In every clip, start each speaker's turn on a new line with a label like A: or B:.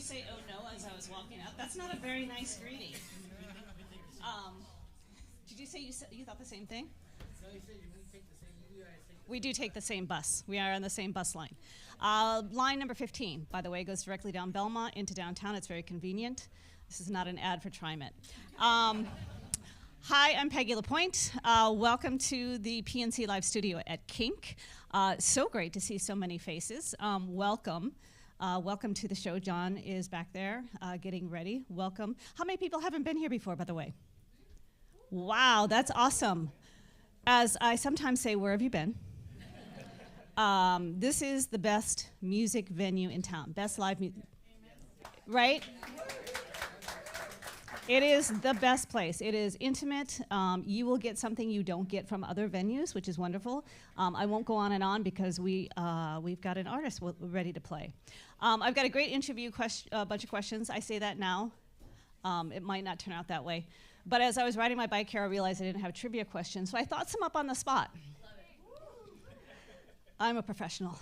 A: say "oh no" as I was walking up. That's not a very nice greeting. Did you say you thought the same thing? No, you said we do take the same bus. We are on the same bus line. Line number 15, by the way, goes directly down Belmont into downtown. It's very convenient. This is not an ad for TriMet. Hi, I'm Peggy LaPointe. Welcome to the PNC Live Studio at KINK. So great to see so many faces. Welcome. Welcome to the show. John is back there getting ready. Welcome. How many people haven't been here before, by the way? Wow, that's awesome. As I sometimes say, where have you been? This is the best music venue in town. Best live music. Right? It is the best place. It is intimate. You will get something you don't get from other venues, which is wonderful. I won't go on and on because we've got an artist ready to play. I've got a great interview bunch of questions. I say that now. It might not turn out that way. But as I was riding my bike here, I realized I didn't have trivia questions, so I thought some up on the spot. I'm a professional.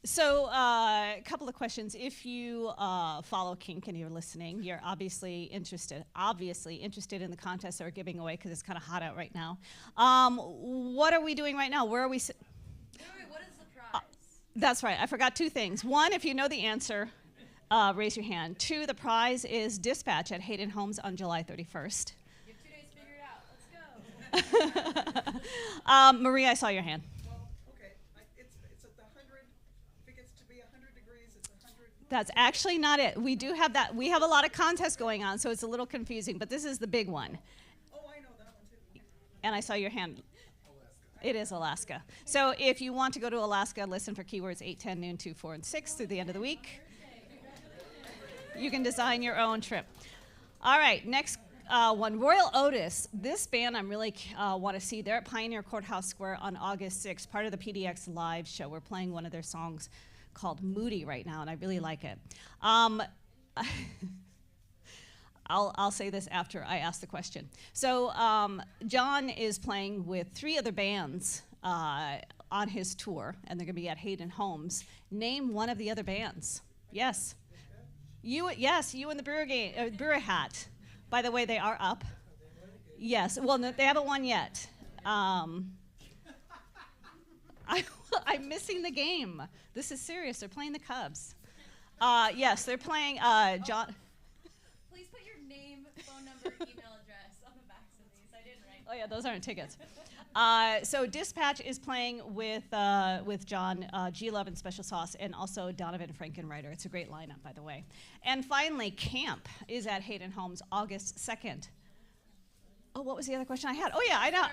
A: So a couple of questions. If you follow KINK and you're listening, you're obviously interested in the contest that we're giving away because it's kind of hot out right now. What are we doing right now? Where are we? Wait,
B: what is the prize?
A: That's right. I forgot two things. One, if you know the answer, raise your hand. Two, the prize is Dispatch at Hayden Homes on July 31st.
B: You have 2 days to figure it out. Let's go.
A: Marie, I saw your hand. That's actually not it. We do have that. We have a lot of contests going on, so it's a little confusing, but this is the big one.
C: Oh, I know that one too.
A: And I saw your hand.
C: Alaska.
A: It is Alaska. So if you want to go to Alaska, listen for keywords 8, 10, noon, 2, 4, and 6 through the end of the week. You can design your own trip. All right, next one, Royal Otis. This band I really want to see. They're at Pioneer Courthouse Square on August 6th, part of the PDX Live show. We're playing one of their songs called Moody right now, and I really like it. I'll say this after I ask the question. So John is playing with 3 other bands on his tour, and they're going to be at Hayden Homes. Name one of the other bands. Yes. You in the Brewer hat. By the way, they are up. Yes. Well, no, they haven't won yet. I'm missing the game. This is serious. They're playing the Cubs. Yes, they're playing John.
B: Please put your name, phone number, email address on the backs of these. I didn't write.
A: Oh yeah, those aren't tickets. So Dispatch is playing with John, G Love and Special Sauce, and also Donovan Frankenreiter. It's a great lineup, by the way. And finally, Camp is at Hayden Homes August 2nd. Oh, what was the other question I had? Oh yeah, I know.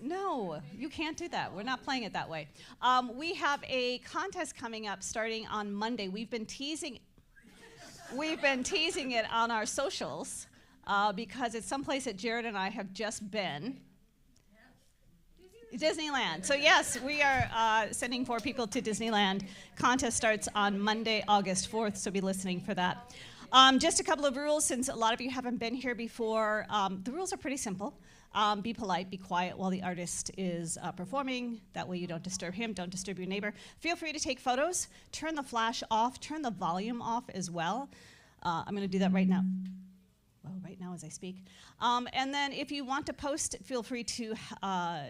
A: No, you can't do that. We're not playing it that way. We have a contest coming up starting on Monday. We've been teasing it on our socials because it's someplace that Jared and I have just been. Disneyland. So yes, we are sending 4 people to Disneyland. Contest starts on Monday, August 4th, so be listening for that. Just a couple of rules, since a lot of you haven't been here before. The rules are pretty simple. Be polite, be quiet while the artist is performing. That way you don't disturb him, don't disturb your neighbor. Feel free to take photos. Turn the flash off, turn the volume off as well. I'm going to do that right now. Well, right now as I speak. And then if you want to post, feel free to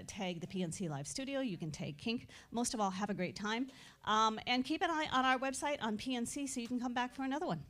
A: tag the PNC Live Studio. You can tag KINK. Most of all, have a great time. And keep an eye on our website on PNC so you can come back for another one.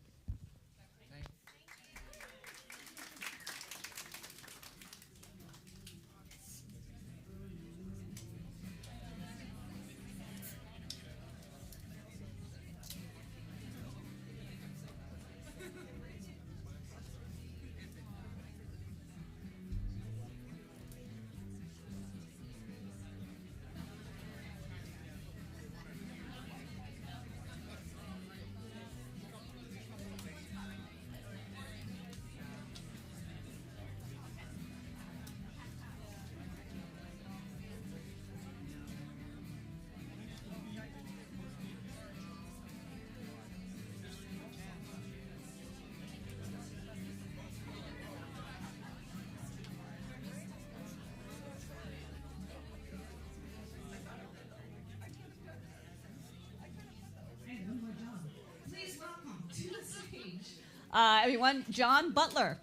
A: Everyone, John Butler.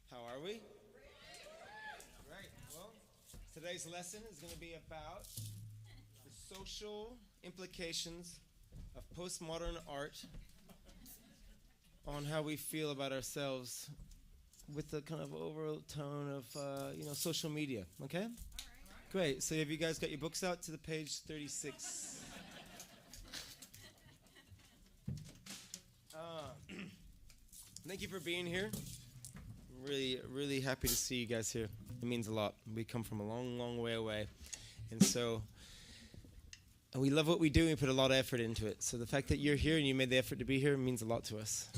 D: How are we? Right. Well, today's lesson is going to be about the social implications of postmodern art on how we feel about ourselves with the kind of overtone of social media. Okay? Great. So have you guys got your books out to the page 36? Thank you for being here. Really, really happy to see you guys here. It means a lot. We come from a long, long way away. And so we love what we do and we put a lot of effort into it. So the fact that you're here and you made the effort to be here means a lot to us.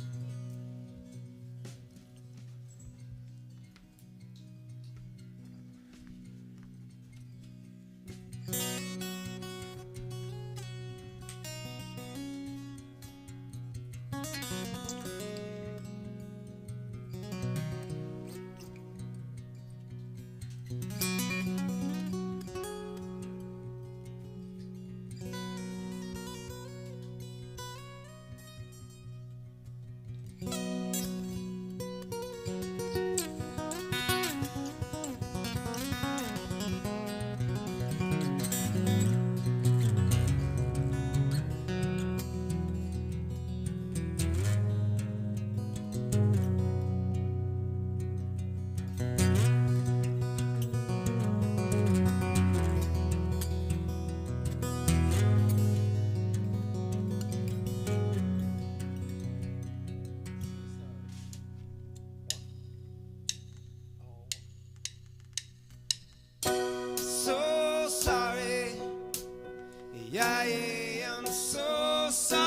D: So sorry, I am so sorry.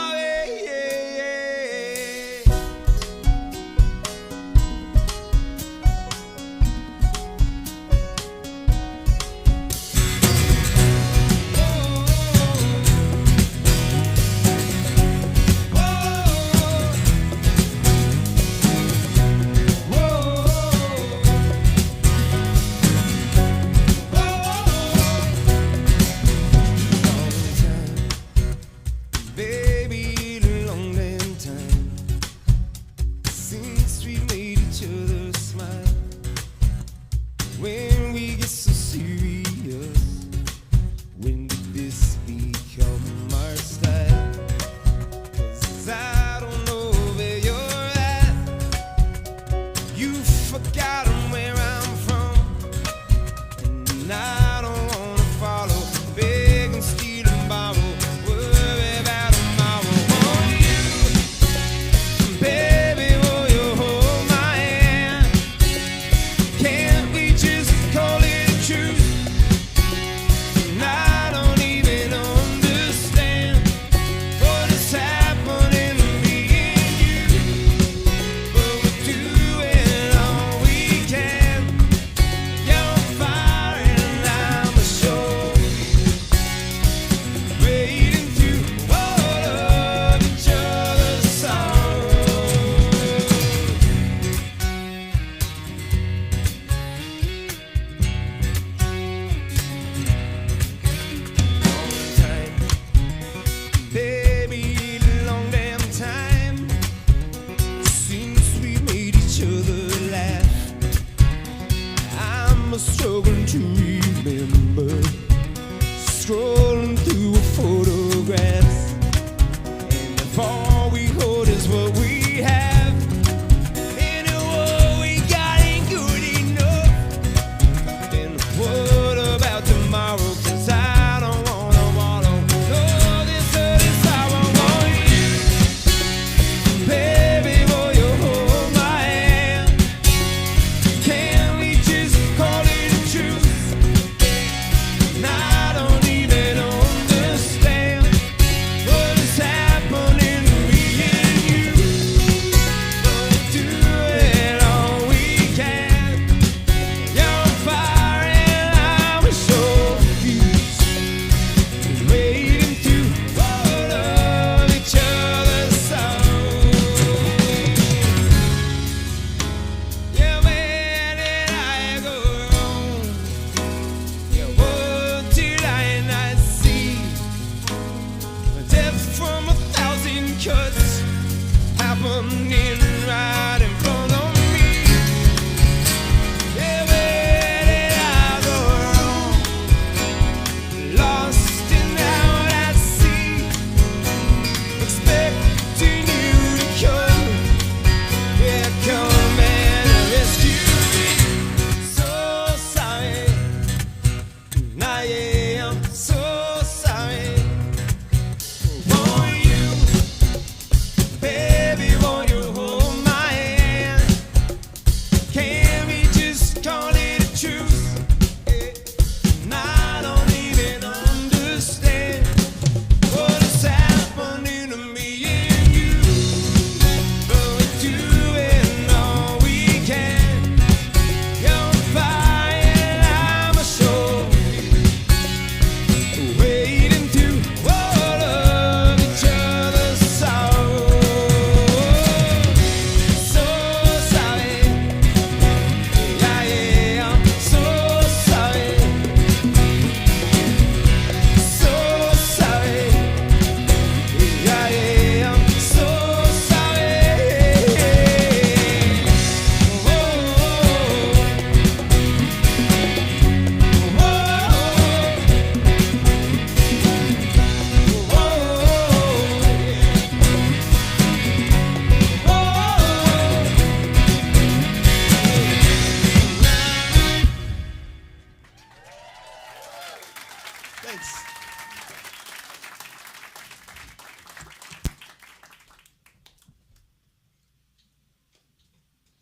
D: Thanks.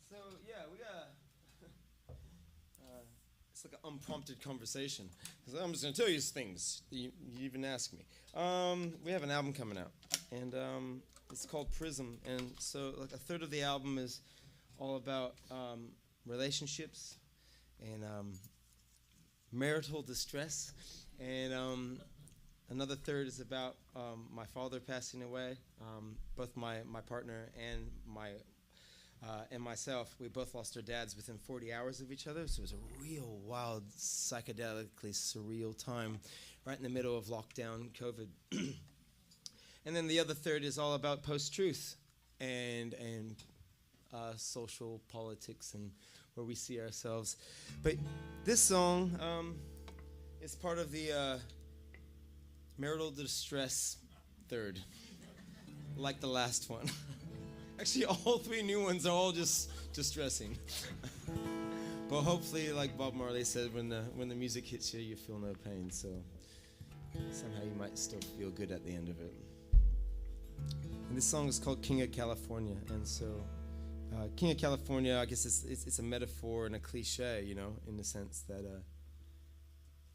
D: So yeah, we got. It's like an unprompted conversation. 'Cause I'm just gonna tell you things. You even ask me. We have an album coming out, and it's called Prism. And so, like a third of the album is all about relationships and marital distress, and another third is about my father passing away. Both my partner and myself, we both lost our dads within 40 hours of each other, so it was a real wild, psychedelically surreal time right in the middle of lockdown, COVID. And then the other third is all about post-truth and social politics and where we see ourselves. But this song is part of the marital distress third, like the last one. Actually, all three new ones are all just distressing. But hopefully, like Bob Marley said, when the music hits you, you feel no pain. So somehow you might still feel good at the end of it. And this song is called King of California. And so King of California, I guess it's a metaphor and a cliche, you know, in the sense that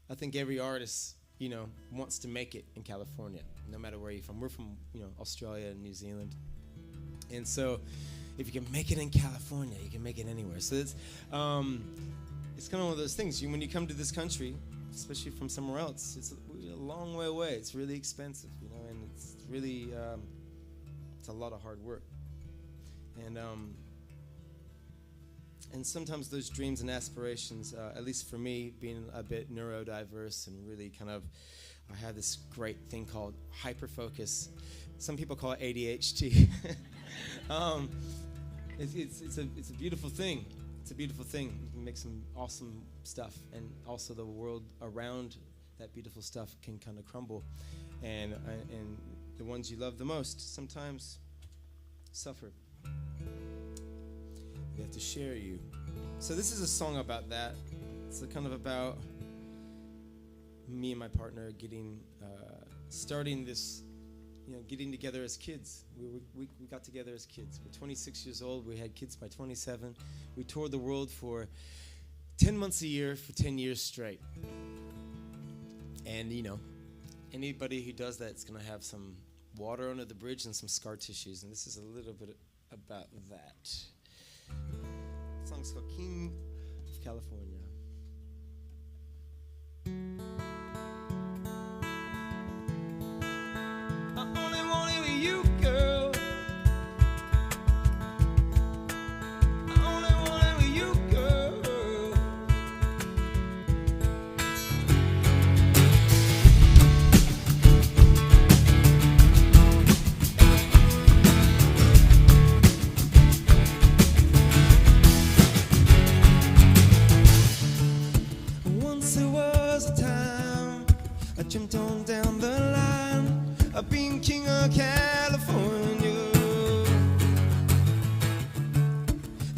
D: I think every artist, you know, wants to make it in California, no matter where you're from. We're from, you know, Australia and New Zealand. And so if you can make it in California, you can make it anywhere. So it's kind of one of those things. When you come to this country, especially from somewhere else, it's a long way away. It's really expensive, you know, and it's really, it's a lot of hard work. And sometimes those dreams and aspirations, at least for me, being a bit neurodiverse and really kind of, I have this great thing called hyperfocus. Some people call it ADHD. It's a beautiful thing. It's a beautiful thing. You can make some awesome stuff, and also the world around that beautiful stuff can kind of crumble, and the ones you love the most sometimes suffer. They have to share you. So this is a song about that. It's kind of about me and my partner starting this, you know, getting together as kids. We got together as kids. We're 26 years old. We had kids by 27. We toured the world for 10 months a year for 10 years straight. And, you know, anybody who does that is going to have some water under the bridge and some scar tissues. And this is a little bit about that. The song's called King of California. Jumped on down the line of being king of California.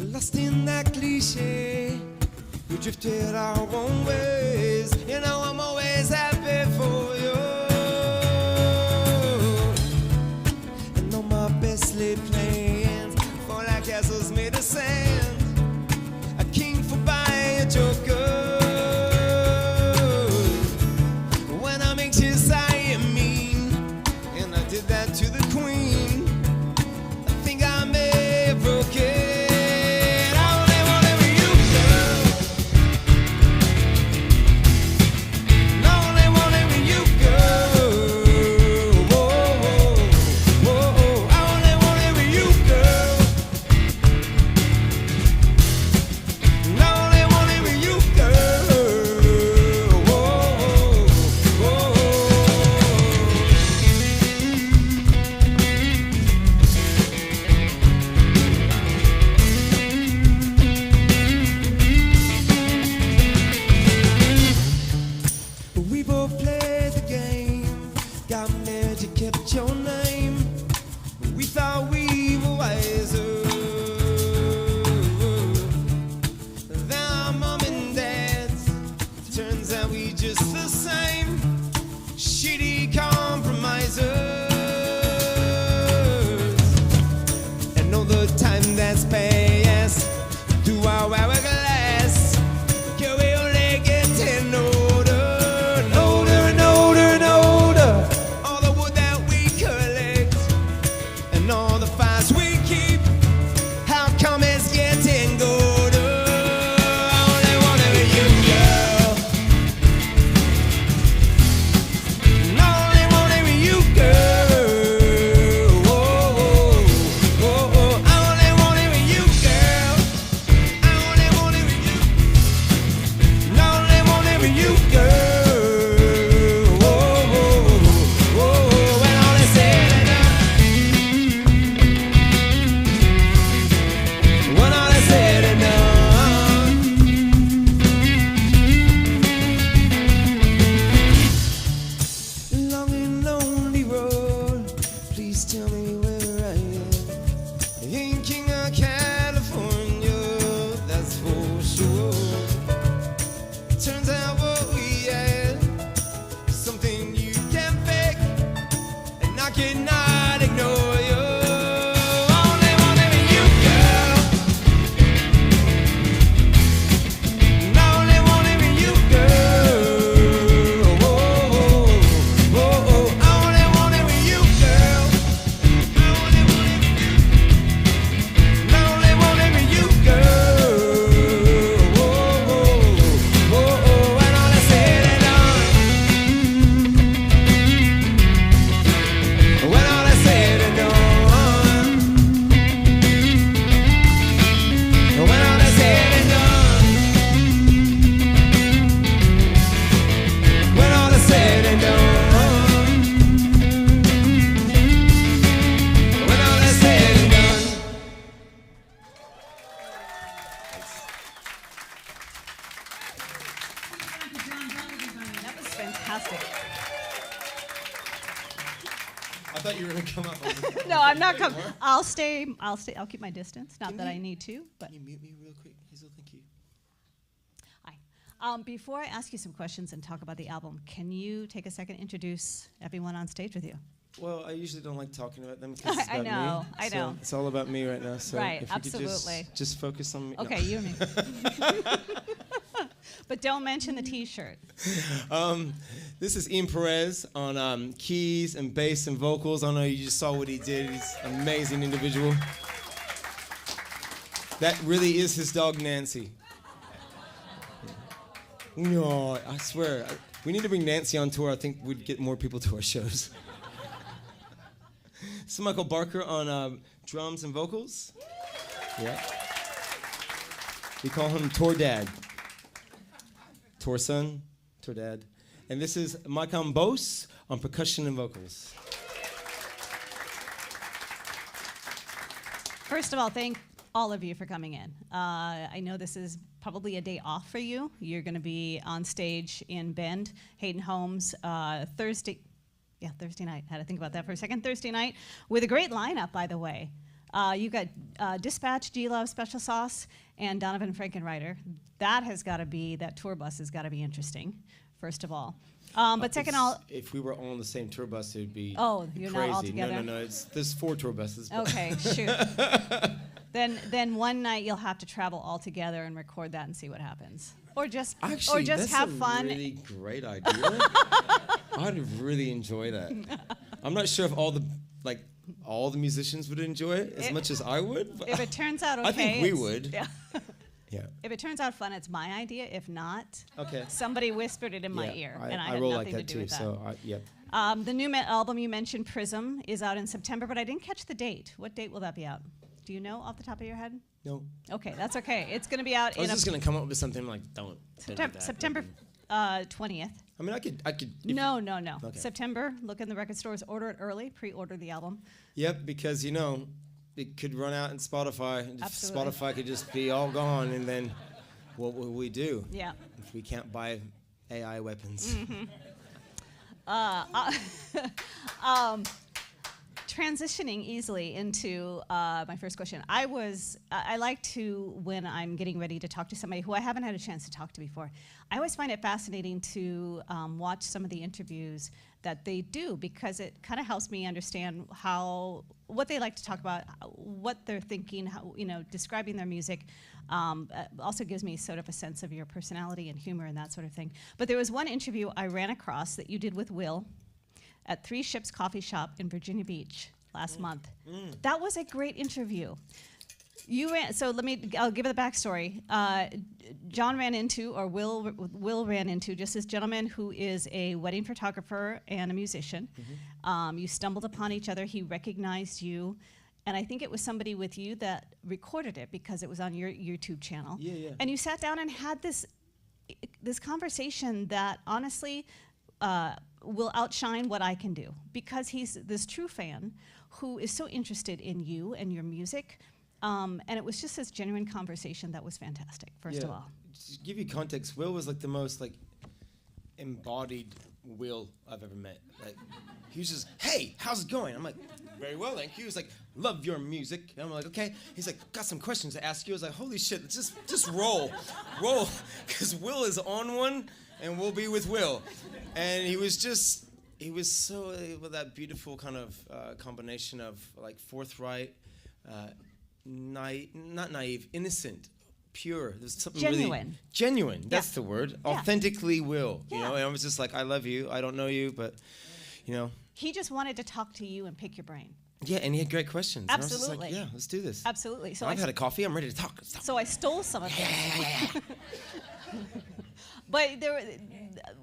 D: Lost in that cliche, we drifted our own ways. You know I'm always happy for you. And all my best laid plans fall like castles made of sand. A king for by a joker. To the queen, I think I may have broken. I only wanted with you, girl. I only wanted with you, girl. Whoa, whoa, whoa. I only wanted with you, girl. I only wanted with you, girl. Whoa, whoa. Kept your name. We thought we were wiser than our mom and dads. Turns out we just the same. I thought you were going to come up.
A: No, I'm not coming. I'll stay. I'll keep my distance. Not that I need to, but.
D: Can you mute me real quick, Hazel? Thank you.
A: Hi. Before I ask you some questions and talk about the album, can you take a second to introduce everyone on stage with you?
D: Well, I usually don't like talking about them because it's
A: I
D: about
A: know,
D: me.
A: I
D: So
A: know.
D: it's all about me right now. So
A: Right,
D: if we
A: absolutely.
D: could just focus on me.
A: Okay, you and me. But don't mention the T-shirt.
D: This is Ian Perez on keys and bass and vocals. I know you just saw what he did. He's an amazing individual. That really is his dog, Nancy. No, I swear. We need to bring Nancy on tour. I think we'd get more people to our shows. This is Michael Barker on drums and vocals. Yeah. We call him Tour Dad. Tour Son, Tour Dad. And this is Mike Ambos on percussion and vocals.
A: First of all, thank all of you for coming in. I know this is probably a day off for you. You're going to be on stage in Bend, Hayden Homes, Thursday night. Had to think about that for a second. Thursday night with a great lineup, by the way. You got Dispatch, G-Love, Special Sauce, and Donovan Frankenreiter. That tour bus has got to be interesting, first of all. But second,
D: if we were all on the same tour bus, it would be
A: you're
D: crazy.
A: not all together?
D: No. There's 4 tour buses.
A: Okay, shoot. Then one night you'll have to travel all together and record that and see what happens. Or just
D: Actually,
A: have fun.
D: That's a really great idea. I'd really enjoy that. I'm not sure if all the musicians would enjoy it as much as I would. But
A: if it turns out okay,
D: I think we would.
A: Yeah.
D: Yeah.
A: If it turns out fun, it's my idea. If not,
D: okay.
A: Somebody whispered it in my ear, and I had
D: roll
A: nothing
D: like that
A: to do with that.
D: So yep.
A: The new album you mentioned, Prism, is out in September, but I didn't catch the date. What date will that be out? Do you know off the top of your head?
D: No.
A: Okay, that's okay. It's going to be out
D: I was just going to come up with something like don't do that.
A: September 20th.
D: I mean, I could.
A: No.
D: Okay.
A: September. Look in the record stores. Order it early. Pre-order the album.
D: Yep, because it could run out in Spotify.
A: Absolutely.
D: Spotify could just be all gone, and then what will we do?
A: Yeah.
D: If we can't buy AI weapons.
A: Mm-hmm. Transitioning easily into my first question. I like to, when I'm getting ready to talk to somebody who I haven't had a chance to talk to before, I always find it fascinating to watch some of the interviews that they do, because it kind of helps me understand what they like to talk about, what they're thinking, describing their music. Also gives me sort of a sense of your personality and humor and that sort of thing. But there was one interview I ran across that you did with Will at 3 Ships Coffee Shop in Virginia Beach last month. That was a great interview. I'll give it the backstory. Will ran into just this gentleman who is a wedding photographer and a musician. Mm-hmm. You stumbled upon each other. He recognized you. And I think it was somebody with you that recorded it because it was on your YouTube channel.
D: Yeah.
A: And you sat down and had this conversation that honestly will outshine what I can do, because he's this true fan who is so interested in you and your music. And it was just this genuine conversation that was fantastic, first of all.
D: To give you context, Will was the most embodied Will I've ever met. He was just, hey, how's it going? I'm like, very well, thank you. He was like, love your music. And I'm like, okay. He's like, got some questions to ask you. I was like, holy shit, just roll. Roll. Because Will is on one, and we'll be with Will. And he was so, with that beautiful kind of combination of forthright, not naive, innocent, pure. There's something
A: genuine.
D: Really genuine. That's the word.
A: Yeah.
D: Authentically Will.
A: Yeah.
D: And I was just like, I love you. I don't know you, but
A: He just wanted to talk to you and pick your brain.
D: Yeah, and he had great questions.
A: Absolutely.
D: And I was just like, yeah, let's do this.
A: Absolutely. So
D: I've had a coffee. I'm ready to talk. Let's talk.
A: So I stole some of it. But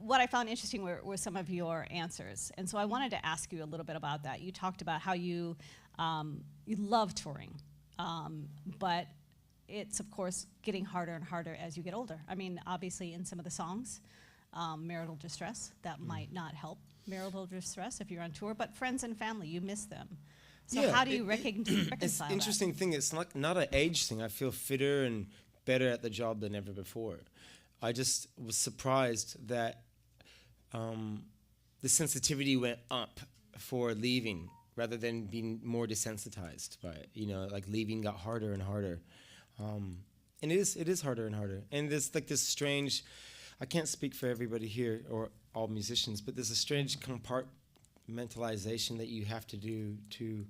A: what I found interesting were some of your answers. And so I wanted to ask you a little bit about that. You talked about how you love touring, but it's, of course, getting harder and harder as you get older. I mean, obviously, in some of the songs, marital distress, that might not help marital distress if you're on tour, but friends and family, you miss them. So how do you reconcile
D: It's
A: that?
D: interesting thing. It's not an age thing. I feel fitter and better at the job than ever before. I just was surprised that the sensitivity went up for leaving rather than being more desensitized by it. You know, like leaving got harder and harder. And it is harder and harder. And there's like this strange, I can't speak for everybody here or all musicians, but there's a strange compartmentalization that you have to do to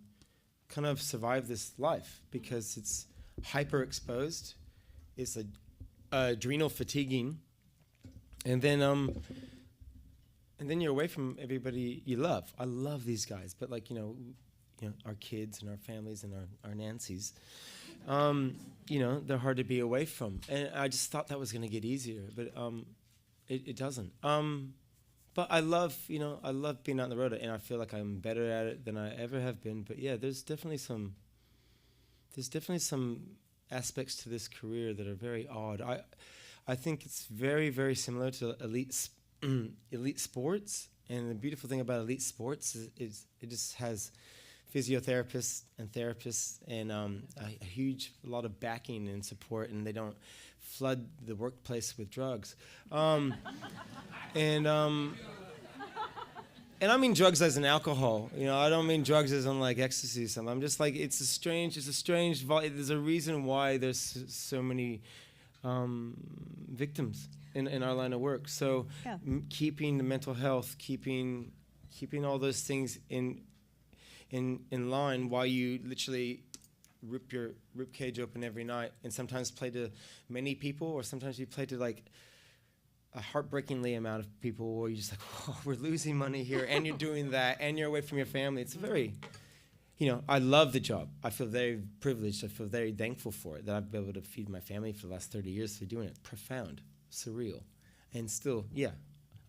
D: kind of survive this life, because it's hyper exposed, it's adrenal fatiguing, and then you're away from everybody you love. I love these guys, but like, you know, our kids and our families and our Nancys, you know, they're hard to be away from. And I just thought that was going to get easier, but it doesn't. But I love being out on the road, and I feel like I'm better at it than I ever have been. But yeah, there's definitely some aspects to this career that are very odd. I think it's very, very similar to elite sports. And the beautiful thing about elite sports is it just has physiotherapists and therapists and a lot of backing and support, and they don't flood the workplace with drugs. And I mean drugs as in alcohol. You know, I don't mean drugs as in like ecstasy or something. I'm just like, there's a reason why there's so many victims in our line of work. So
A: Yeah.
D: Keeping the mental health, keeping all those things in line while you literally rip your rib cage open every night, and sometimes play to many people, or sometimes you play to like a heartbreakingly amount of people where you're just like, whoa, we're losing money here, and you're doing that, and you're away from your family. It's very, you know, I love the job. I feel very privileged. I feel very thankful for it, that I've been able to feed my family for the last 30 years through doing it. Profound, surreal, and still, yeah,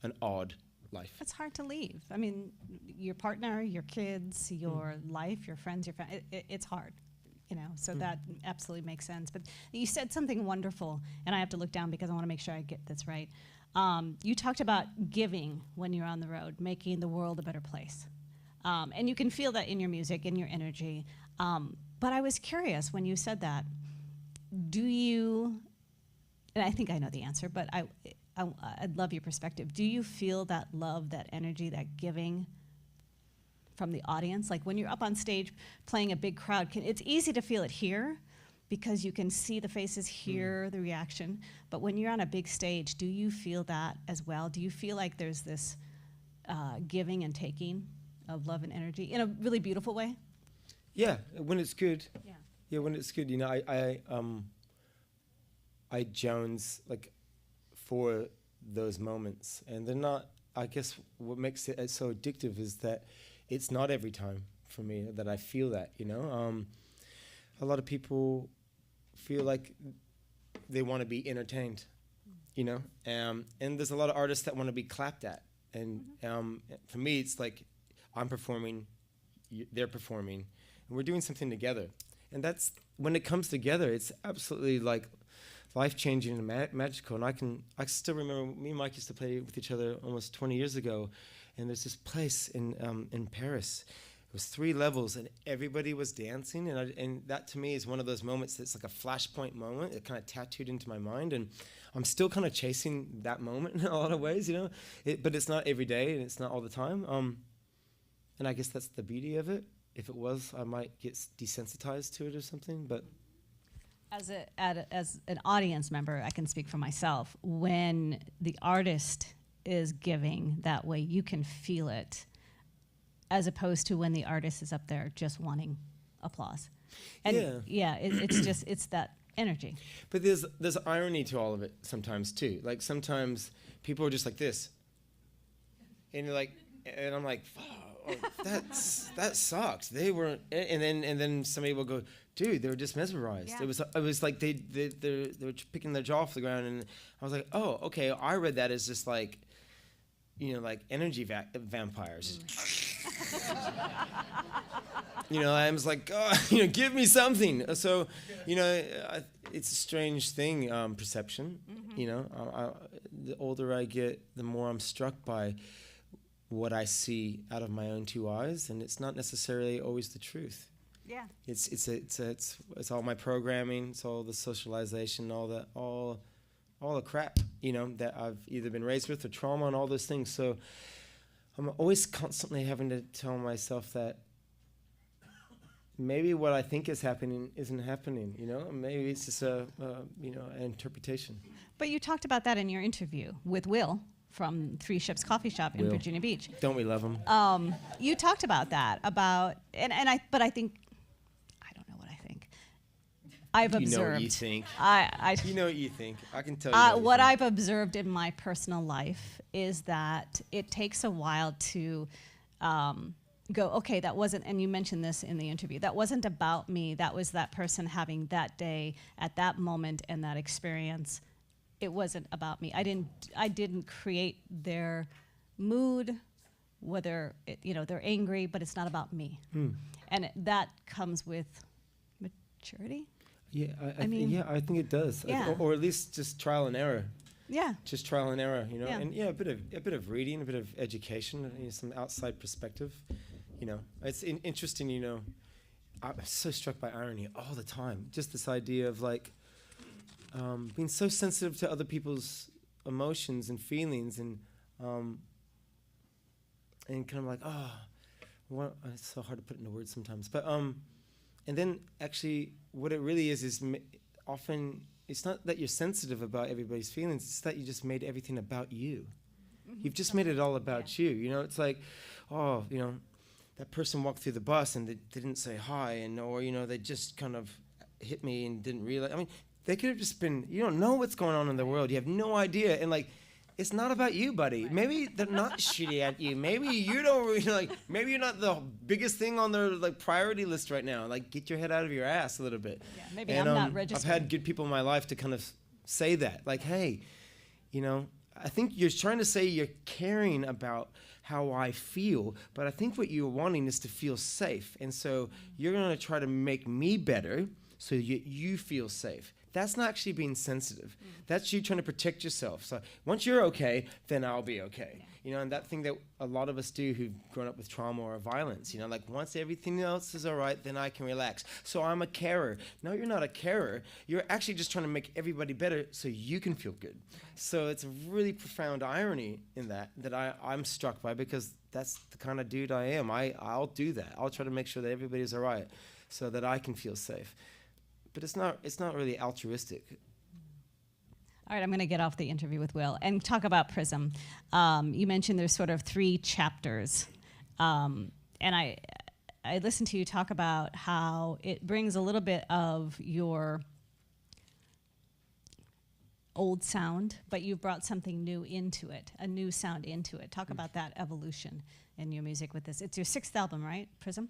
D: an odd life.
A: It's hard to leave. I mean, your partner, your kids, your life, your friends, your family. It's hard, you know. So that absolutely makes sense. But you said something wonderful, and I have to look down because I want to make sure I get this right. You talked about giving when you're on the road, making the world a better place, and you can feel that in your music, in your energy. But I was curious when you said that. Do you? And I think I know the answer, but I'd love your perspective. Do you feel that love, that energy, that giving from the audience? Like when you're up on stage playing a big crowd, it's easy to feel it here because you can see the faces, hear the reaction. But when you're on a big stage, do you feel that as well? Do you feel like there's this giving and taking of love and energy in a really beautiful way?
D: Yeah, when it's good.
A: Yeah.
D: Yeah, when it's good. You know, I Jones like for those moments, and they're not. I guess what makes it so addictive is that it's not every time for me that I feel that. You know, a lot of people feel like they want to be entertained. You know, and there's a lot of artists that want to be clapped at, and for me, it's like I'm performing, they're performing, and we're doing something together. And that's when it comes together, it's absolutely like life-changing and magical. And I still remember me and Mike used to play with each other almost 20 years ago, and there's this place in Paris. It was 3 levels, and everybody was dancing, and that to me is one of those moments that's like a flashpoint moment. It kind of tattooed into my mind, and I'm still kind of chasing that moment in a lot of ways, you know. But it's not every day, and it's not all the time. And I guess that's the beauty of it. If it was, I might get desensitized to it or something, but.
A: As an audience member, I can speak for myself. When the artist is giving that way, you can feel it, as opposed to when the artist is up there just wanting applause. And it's that energy.
D: But there's irony to all of it sometimes too. Like sometimes people are just like this, and you're like, and I'm like, oh, that sucks. They weren't, and then somebody will go, dude, they were just mesmerized.
A: Yeah.
D: It was like they were picking their jaw off the ground, and I was like, oh, okay. I read that as just like, you know, like energy vampires. You know, I was like, oh, you know, give me something. So, you know, it's a strange thing, perception. Mm-hmm. You know, the older I get, the more I'm struck by what I see out of my own 2 eyes, and it's not necessarily always the truth.
A: Yeah.
D: It's all my programming, it's all the socialization, all the crap, you know, that I've either been raised with or trauma and all those things. So I'm always constantly having to tell myself that maybe what I think is happening isn't happening, you know? Maybe it's just an interpretation.
A: But you talked about that in your interview with Will from Three Ships Coffee Shop in
D: Will.
A: Virginia Beach.
D: Don't we love him?
A: You talked about that, but I think, I don't know what I think. I've observed.
D: You know what you think. You know what you think. I can tell you.
A: What I've observed in my personal life is that it takes a while to go, okay, that wasn't, and you mentioned this in the interview, that wasn't about me. That was that person having that day at that moment and that experience. It wasn't about me. I didn't create their mood, whether they're angry, but it's not about me. And that comes with maturity.
D: Yeah, I think it does.
A: Yeah.
D: Or at least just trial and error.
A: Yeah.
D: Just trial and error, you know.
A: Yeah.
D: And a bit of reading, a bit of education, some outside perspective. You know, it's interesting. You know, I'm so struck by irony all the time. Just this idea of like. Being so sensitive to other people's emotions and feelings, and kind of like, it's so hard to put into words sometimes. But and then actually, what it really is often it's not that you're sensitive about everybody's feelings; it's that you just made everything about you. You've just made it all about you. You know, it's like, that person walked through the bus and they didn't say hi, or they just kind of hit me and didn't realize. I mean. They could have just been, you don't know what's going on in the world. You have no idea. And, like, it's not about you, buddy. Right. Maybe they're not shitty at you. Maybe you don't really, maybe you're not the biggest thing on their, priority list right now. Like, get your head out of your ass a little bit. Yeah,
A: maybe I'm not registered.
D: I've had good people in my life to kind of say that. Like, hey, I think you're trying to say you're caring about how I feel, but I think what you're wanting is to feel safe. And so you're going to try to make me better so you feel safe. That's not actually being sensitive. That's you trying to protect yourself. So once you're okay, then I'll be okay. And that thing that a lot of us do who've grown up with trauma or violence, once everything else is all right, then I can relax. So I'm a carer. No, you're not a carer. You're actually just trying to make everybody better so you can feel good. So it's a really profound irony in that I'm struck by, because that's the kind of dude I am. I'll do that. I'll try to make sure that everybody's all right so that I can feel safe. But it's not really altruistic.
A: All right, I'm going to get off the interview with Will and talk about Prism. You mentioned there's sort of 3 chapters. And I listened to you talk about how it brings a little bit of your old sound, but you've brought something new into it, a new sound into it. Talk about that evolution in your music with this. It's your 6th album, right, Prism?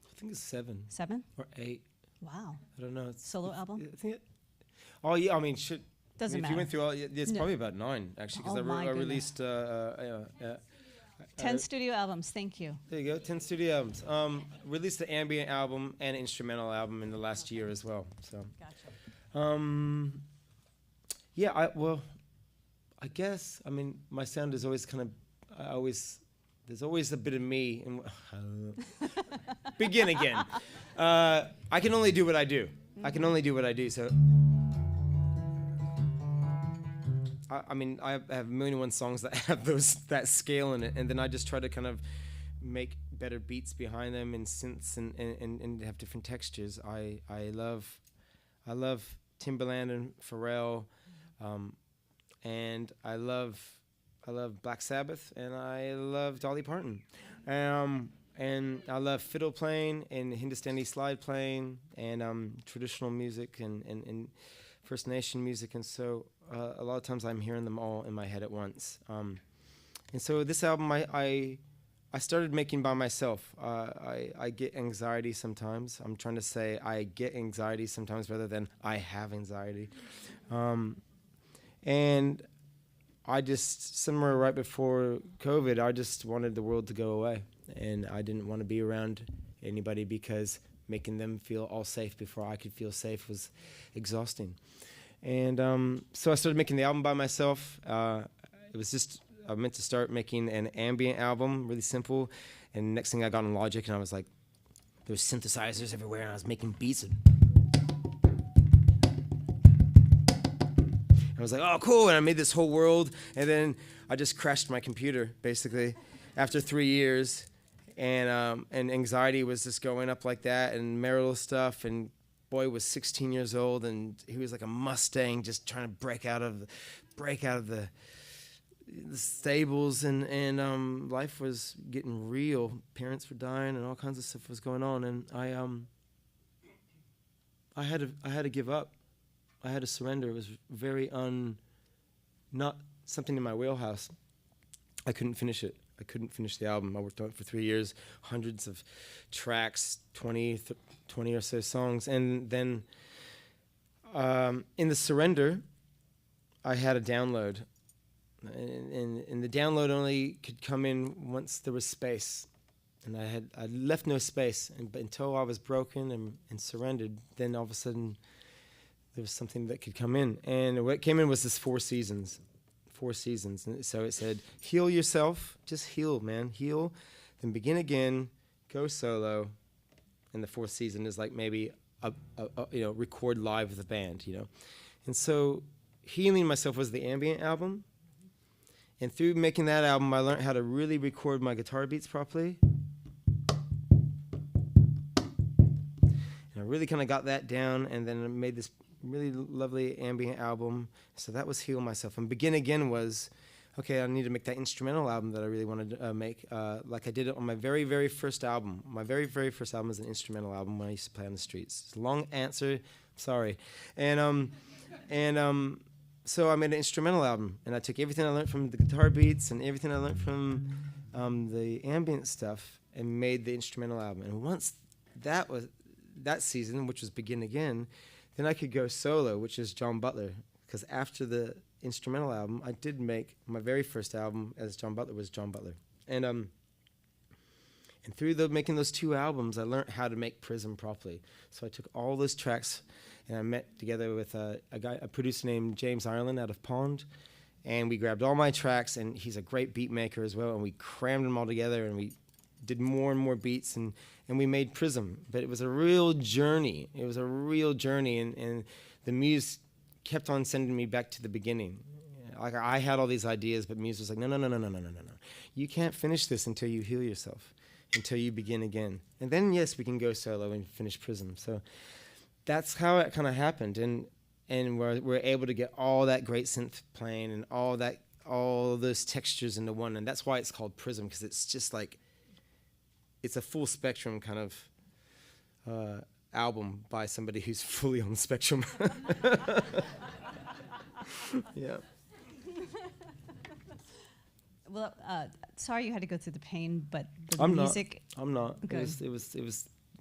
D: I think it's 7.
A: 7?
D: Or 8.
A: Wow.
D: I don't know.
A: Solo album?
D: I think oh, yeah, I mean,
A: Doesn't matter.
D: If you went through all, it's probably about 9, actually, because I released...
A: 10 studio albums, thank you.
D: There you go, 10 studio albums. Released the ambient album and instrumental album in the last year as well. So.
A: Gotcha.
D: I guess, my sound is always kind of... There's always a bit of me. Begin again. I can only do what I do. I can only do what I do. So, I have 1,000,001 songs that have that scale in it, and then I just try to kind of make better beats behind them and synths and have different textures. I love Timbaland and Pharrell, and I love Black Sabbath, and I love Dolly Parton. And I love fiddle playing and Hindustani slide playing and traditional music and First Nation music. And so a lot of times I'm hearing them all in my head at once. And so this album I started making by myself. I get anxiety sometimes. I'm trying to say I get anxiety sometimes rather than I have anxiety. And I just, somewhere right before COVID, I just wanted the world to go away. And I didn't want to be around anybody because making them feel all safe before I could feel safe was exhausting. And so I started making the album by myself. It was just, I meant to start making an ambient album, really simple. And next thing I got on Logic, and I was like, there was synthesizers everywhere, and I was making beats. I was like, oh, cool, and I made this whole world, and then I just crashed my computer, basically, after 3 years, and anxiety was just going up like that, and marital stuff, and boy was 16 years old, and he was like a Mustang just trying to break out of the stables, and life was getting real. Parents were dying, and all kinds of stuff was going on, and I had to give up. I had to surrender. It was very not something in my wheelhouse. I couldn't finish it. I couldn't finish the album. I worked on it for 3 years, hundreds of tracks, 20 or so songs. And then in the surrender, I had a download. And the download only could come in once there was space. And I left no space. But until I was broken and surrendered, then all of a sudden there was something that could come in. And what came in was this 4 seasons. 4 seasons. And so it said, heal yourself. Just heal, man. Heal. Then begin again. Go solo. And the 4th season is like maybe record live with a band, And so Healing Myself was the ambient album. And through making that album, I learned how to really record my guitar beats properly. And I really kind of got that down, and then I made this really lovely ambient album. So that was Heal Myself. And Begin Again was, okay, I need to make that instrumental album that I really wanted to make, like I did it on my very, very first album. My very, very first album was an instrumental album when I used to play on the streets. It's a long answer, sorry. So I made an instrumental album, and I took everything I learned from the guitar beats and everything I learned from the ambient stuff and made the instrumental album. And once that was that season, which was Begin Again, then I could go solo, which is John Butler. Because after the instrumental album, I did make my very first album as John Butler was John Butler. And through making those 2 albums, I learned how to make Prism properly. So I took all those tracks, and I met together with a producer named James Ireland out of Pond, and we grabbed all my tracks, and he's a great beat maker as well, and we crammed them all together, and we did more and more beats, and we made Prism. But it was a real journey. It was a real journey, and the Muse kept on sending me back to the beginning. Like I had all these ideas, but Muse was like, no. You can't finish this until you heal yourself, until you begin again. And then, yes, we can go solo and finish Prism. So that's how it kind of happened, and we're able to get all that great synth playing and all those textures into one, and that's why it's called Prism, because it's just like it's a full spectrum kind of album by somebody who's fully on the spectrum. Yeah.
A: Well, sorry you had to go through the pain, but
D: I'm
A: music.
D: I'm not.
A: Good.
D: It was.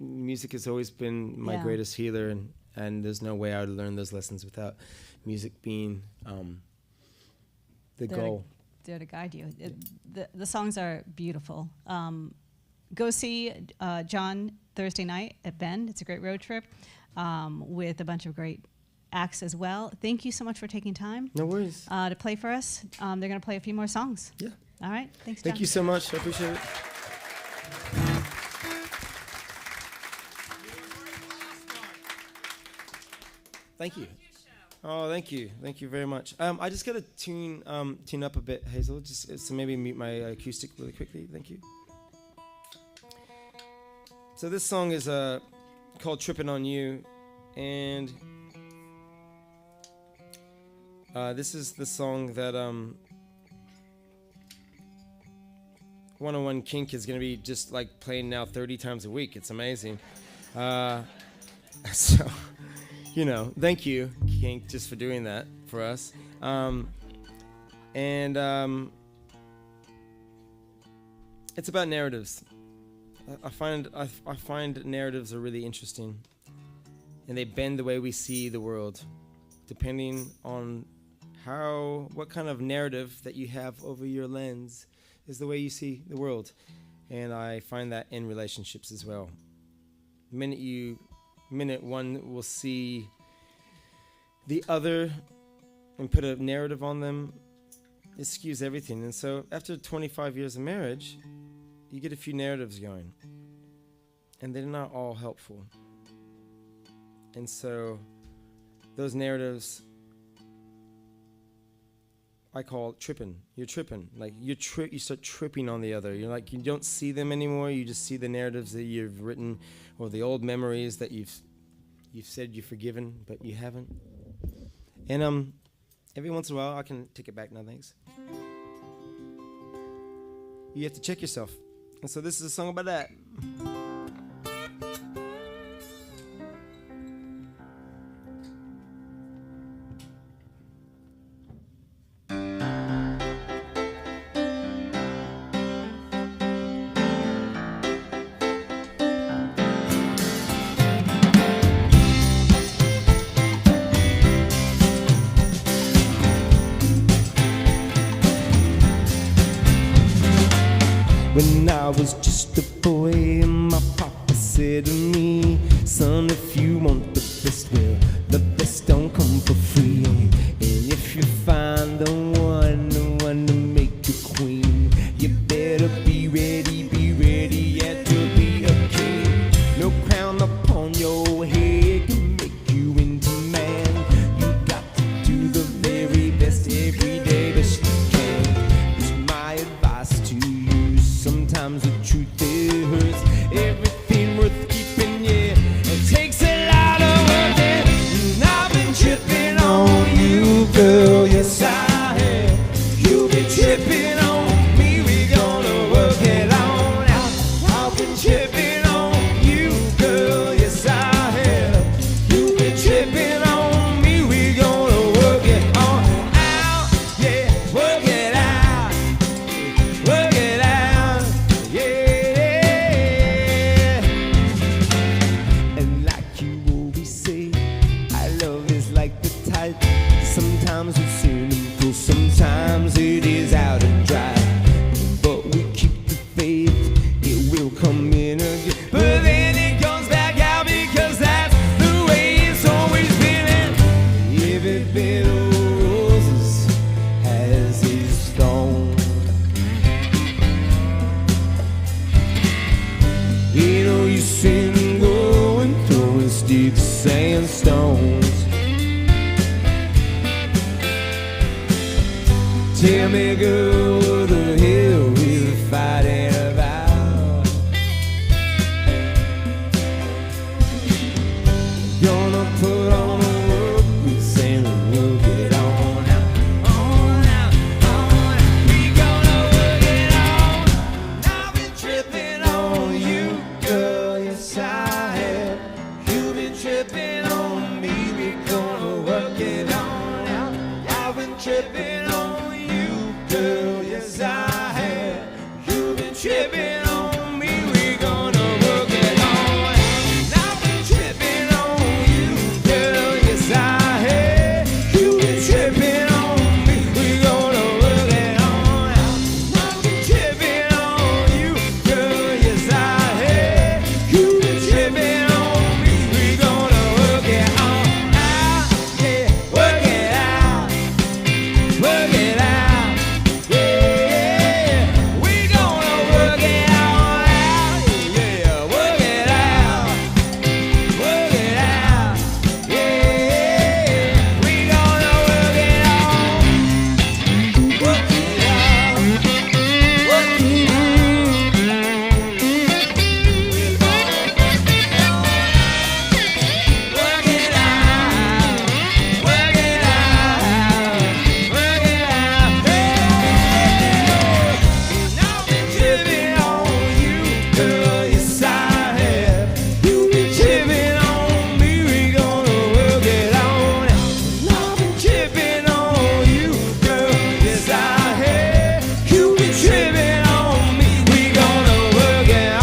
D: Music has always been my
A: Yeah.
D: greatest healer, and there's no way I would learn those lessons without music being the goal.
A: There to guide you. The songs are beautiful. Go see John Thursday night at Bend. It's a great road trip with a bunch of great acts as well. Thank you so much for taking time.
D: No worries.
A: To play for us. They're going to play a few more songs.
D: Yeah.
A: All right. Thanks, John.
D: Thank you so much. I appreciate it. Thank you. Oh, thank you. Thank you very much. I just got to tune up a bit, Hazel, just so maybe mute my acoustic really quickly. Thank you. So this song is called Trippin' on You, and this is the song that 101 KINK is going to be just like playing now 30 times a week. It's amazing. So, thank you, KINK, just for doing that for us. It's about narratives. I find narratives are really interesting, and they bend the way we see the world, depending on what kind of narrative that you have over your lens is the way you see the world. And I find that in relationships as well. Minute one will see the other and put a narrative on them, it skews everything. And so after 25 years of marriage, you get a few narratives going, and they're not all helpful. And so those narratives I call it tripping. You're tripping. Like you start tripping on the other. You're like, you don't see them anymore. You just see the narratives that you've written or the old memories that you've said you've forgiven, but you haven't. And every once in a while, I can take it back now, thanks. You have to check yourself. And so this is a song about that. When I was just a boy, my papa said to me, son, if you want the best, well, the best don't come for free. And if you find the one to make you queen, you better be ready, yeah, to be a king. No crown upon your head can make you into man. You got to do the very best every day, best you can. It's my advice to you. Sometimes the truth it hurts. Everything worth keeping, yeah, it takes a lot of work. And I've been tripping on you, girl. Yes, I have. You've been tripping on me. We're gonna work it on out. I've been tripping on you, girl. Yes, I have. You've been tripping on me. We're gonna work it on out. Yeah, work it out. Work it out. And like you always say, our love is like the tide. Sometimes it's in and full, sometimes it is out and dry. But we keep the faith, it will come in again. But then it comes back out because that's the way it's always been. And every bed of roses has its thorn. You know you sin going throwing sticks and stones. Tell me, girl, what the hell we're fighting about? Gonna put on a work boots and we'll get on out, on out, on out. We gonna work it on. I've been tripping on you, girl, yes I have. You've been tripping on me, we're gonna work it on out. I've been tripping on you, girl, yes I have. You've been tripping on me, we're gonna work it on out. I've been tripping on you, girl, yes I have. You've been tripping on me, we're gonna work it on out. I've been tripping on you, girl, yes I have. You've been tripping on me, we're gonna work it on out. Yeah, work it out. Work it out. Yeah, we're gonna work it all out. Yeah, work it out. Work it out. Yeah, we're gonna work it out. Work it out. Work it out. We're gonna work it out. Work it out. Work it out. Work it out. And I've been tripping on you, girl, yes I have. You've been tripping on me, we're gonna work it on out. And I've been tripping on you, girl, yes I have. You've been tripping on me, we're gonna work it on.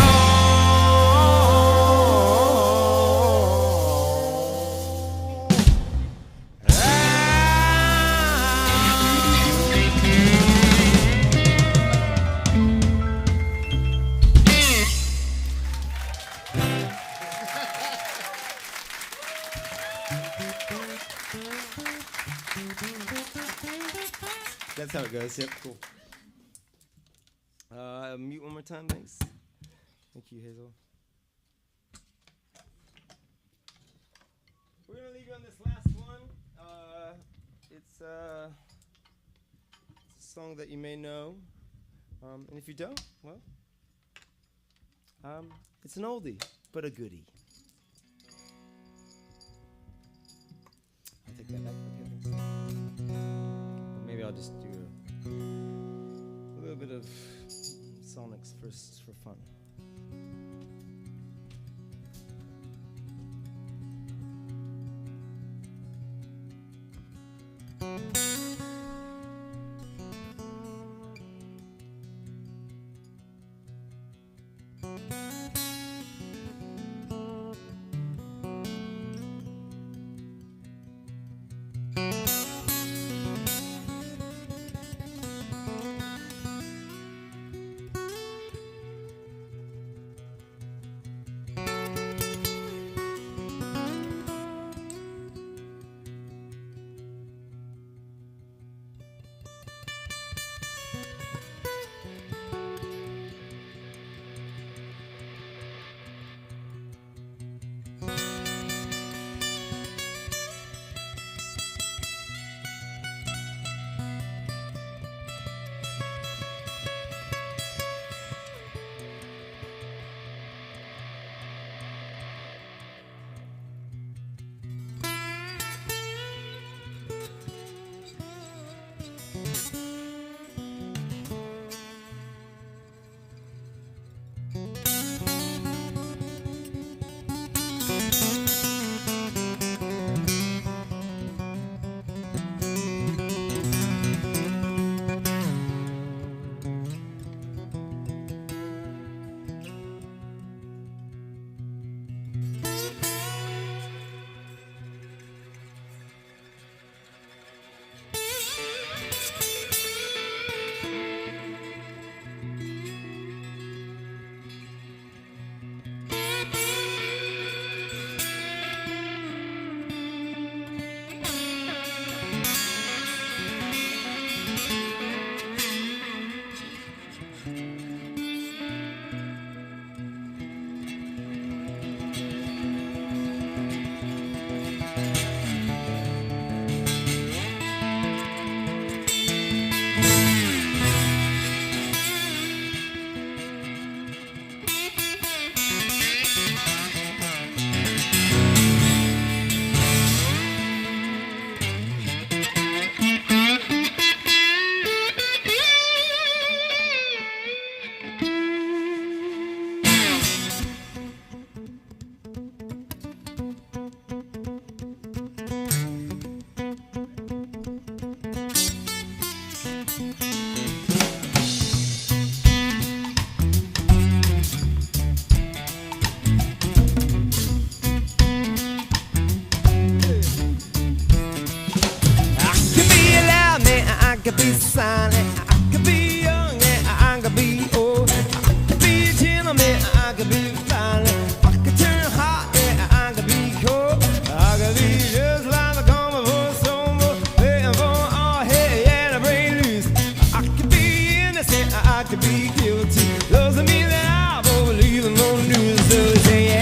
D: That's how it goes. Yep, cool. Mute one more time, thanks. Thank you, Hazel. We're gonna leave you on this last one. It's song that you may know. And if you don't, well, it's an oldie, but a goodie. I'll take that back. Okay, thanks. But maybe I'll just do a little bit of sonics first for fun.
E: could be silent, I could be young, yeah, I could be old. I could be a gentleman, I could be violent. I could turn hot, yeah, I could be cold. I could be just like a common for someone, waiting for all hell, yeah, to break loose. I could be innocent, I could be guilty. Doesn't mean that I won't believe in no news. So they say, yeah,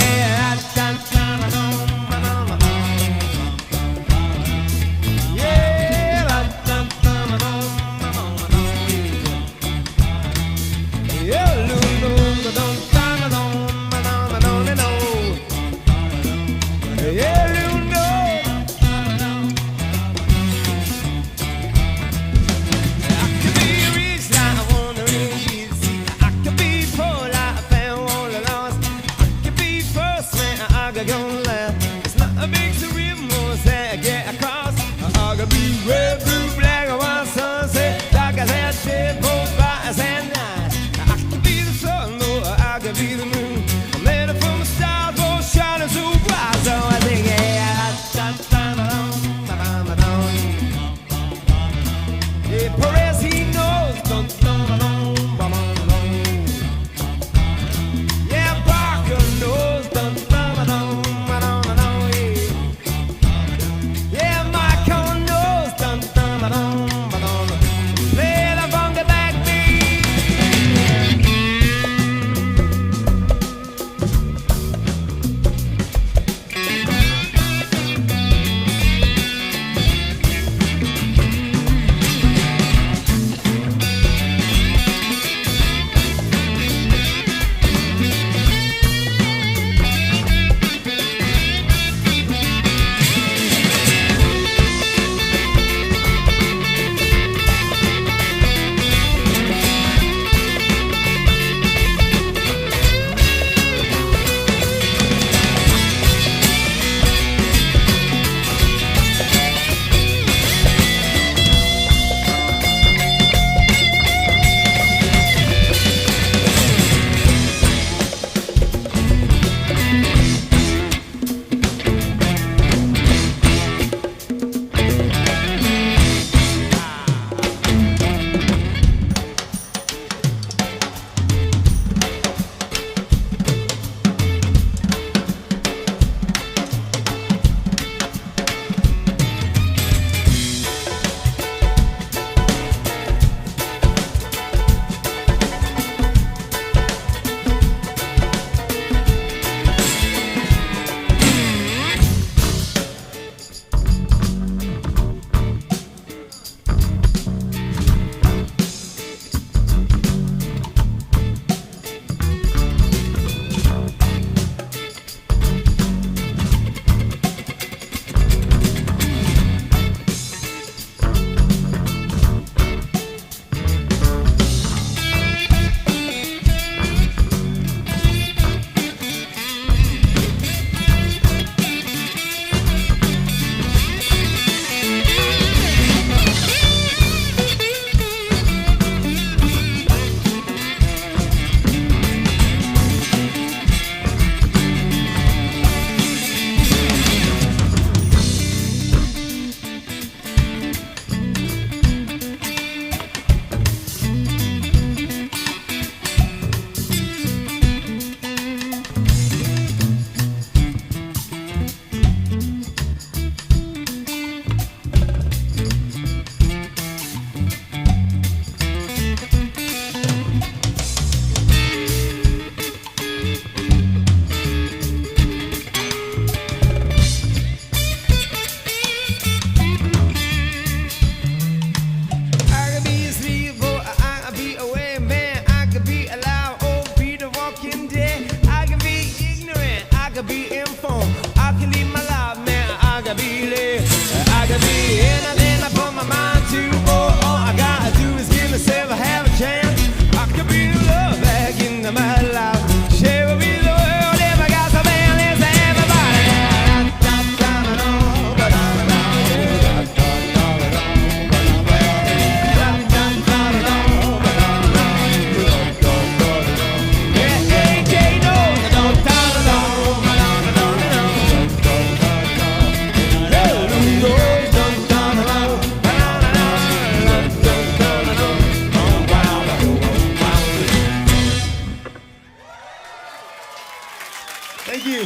D: Thank you.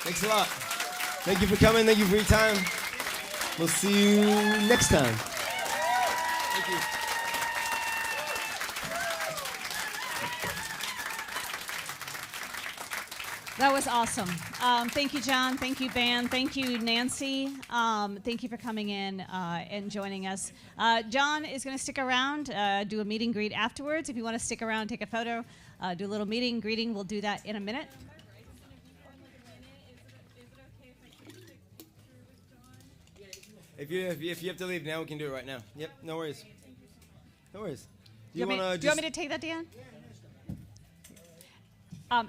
D: Thanks a lot. Thank you for coming. Thank you for your time. We'll see you next time. Thank you.
A: That was awesome. Thank you, John. Thank you, band. Thank you, Nancy. Thank you for coming in and joining us. John is going to stick around, do a meet and greet afterwards. If you want to stick around, take a photo, do a little meeting, greeting. We'll do that in a minute.
D: If you have to leave now, we can do it right now. Yep, no worries. No worries.
A: Do you want me to take that, Dan?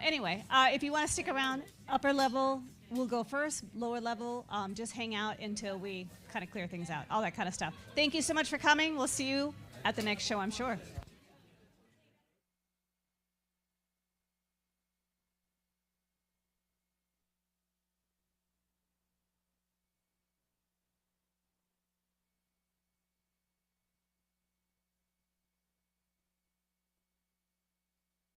A: Anyway, if you want to stick around, upper level, we'll go first. Lower level, just hang out until we kind of clear things out, all that kind of stuff. Thank you so much for coming. We'll see you at the next show, I'm sure.